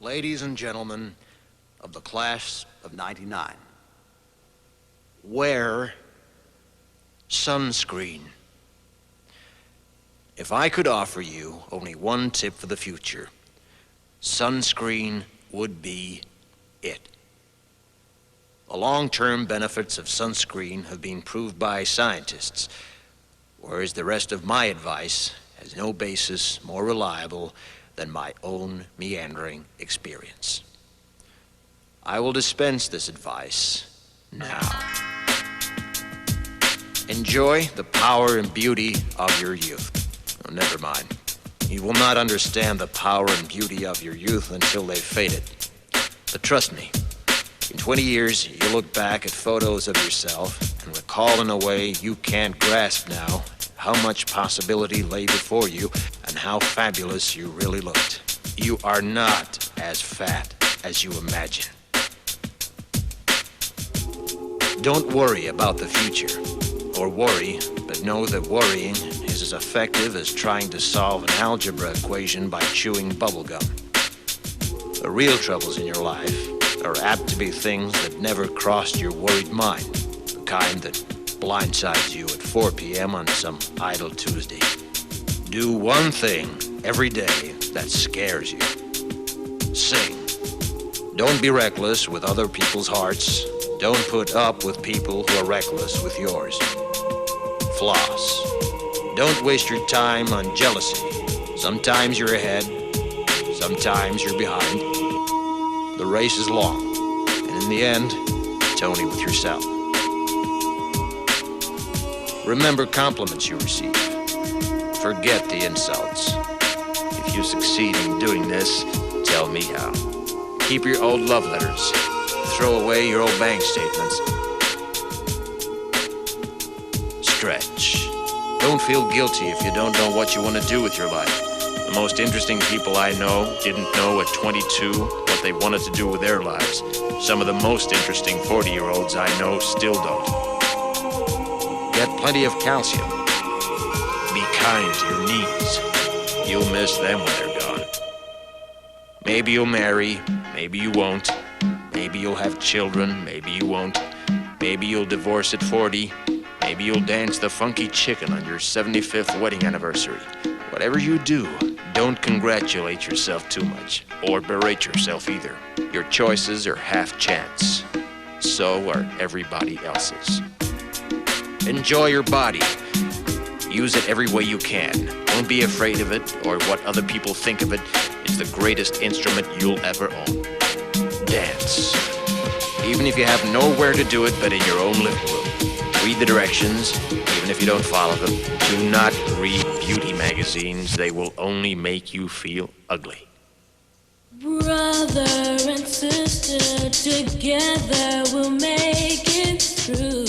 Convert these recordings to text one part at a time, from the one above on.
Ladies and gentlemen of the class of '99, wear sunscreen. If I could offer you only one tip for the future, sunscreen would be it. The long-term benefits of sunscreen have been proved by scientists, whereas the rest of my advice has no basis more reliable than my own meandering experience. I will dispense this advice now. Enjoy the power and beauty of your youth. Oh, never mind. You will not understand the power and beauty of your youth until they've faded. But trust me, in 20 years, you'll look back at photos of yourself and recall in a way you can't grasp now how much possibility lay before you and how fabulous you really looked. You are not as fat as you imagine. Don't worry about the future, or worry, but know that worrying is as effective as trying to solve an algebra equation by chewing bubblegum. The real troubles in your life are apt to be things that never crossed your worried mind, the kind that blindsides you at 4 p.m. on some idle Tuesday. Do one thing every day that scares you. Sing. Don't be reckless with other people's hearts. Don't put up with people who are reckless with yours. Floss. Don't waste your time on jealousy. Sometimes you're ahead, sometimes you're behind. The race is long, and in the end, it's only with yourself. Remember compliments you receive. Forget the insults. If you succeed in doing this, tell me how. Keep your old love letters. Throw away your old bank statements. Stretch. Don't feel guilty if you don't know what you want to do with your life. The most interesting people I know didn't know at 22 what they wanted to do with their lives. Some of the most interesting 40-year-olds I know still don't. Get plenty of calcium. Be kind to your knees. You'll miss them when they're gone. Maybe you'll marry, maybe you won't. Maybe you'll have children, maybe you won't. Maybe you'll divorce at 40. Maybe you'll dance the funky chicken on your 75th wedding anniversary. Whatever you do, don't congratulate yourself too much, or berate yourself either. Your choices are half chance. So are everybody else's. Enjoy your body. Use it every way you can. Don't be afraid of it or what other people think of it. It's the greatest instrument you'll ever own. Dance. Even if you have nowhere to do it but in your own living room. Read the directions, even if you don't follow them. Do not read beauty magazines. They will only make you feel ugly. Brother and sister, together we'll make it through.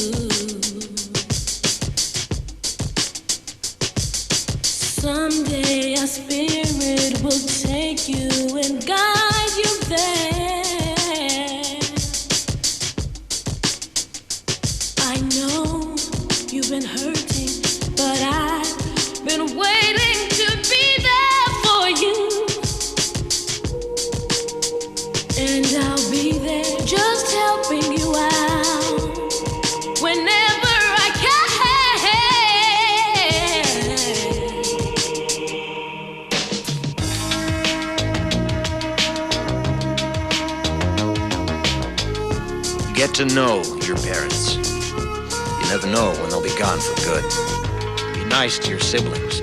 Someday our spirit will take you and guide you there. I know you've been hurting, but I've been waiting to be there for you. And I'll be there just helping you out whenever I can. Get to know your parents. You never know when they'll be gone for good. Be nice to your siblings.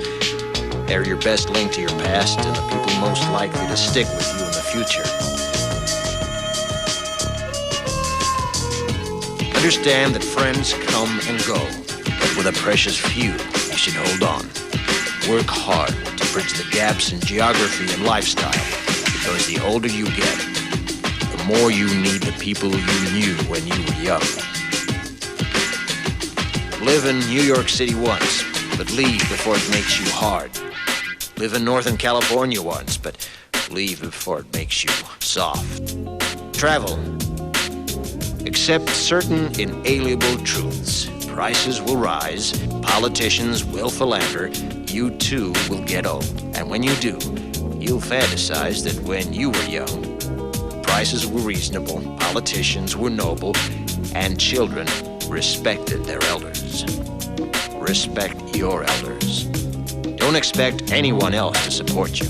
They're your best link to your past and the people most likely to stick with you in the future. Understand that friends come and go, but with a precious few, you should hold on. Work hard to bridge the gaps in geography and lifestyle, because the older you get, the more you need the people you knew when you were young. Live in New York City once, but leave before it makes you hard. Live in Northern California once, but leave before it makes you soft. Travel. Accept certain inalienable truths. Prices will rise, politicians will philander, you too will get old. And when you do, you'll fantasize that when you were young, prices were reasonable, politicians were noble, and children respected their elders. Respect your elders. Don't expect anyone else to support you.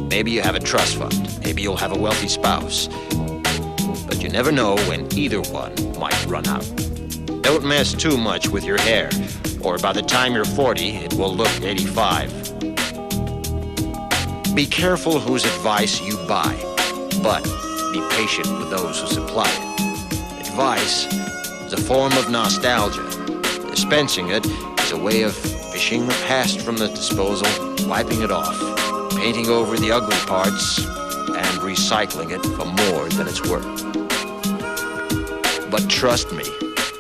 Maybe you have a trust fund. Maybe you'll have a wealthy spouse. But you never know when either one might run out. Don't mess too much with your hair, or by the time you're 40, it will look 85. Be careful whose advice you buy, but be patient with those who supply it. Advice is a form of nostalgia. Dispensing it is a way of fishing the past from the disposal, wiping it off, painting over the ugly parts, and recycling it for more than it's worth. But trust me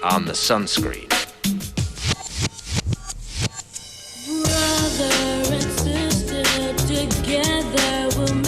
on the sunscreen. Brother and sister, together we'll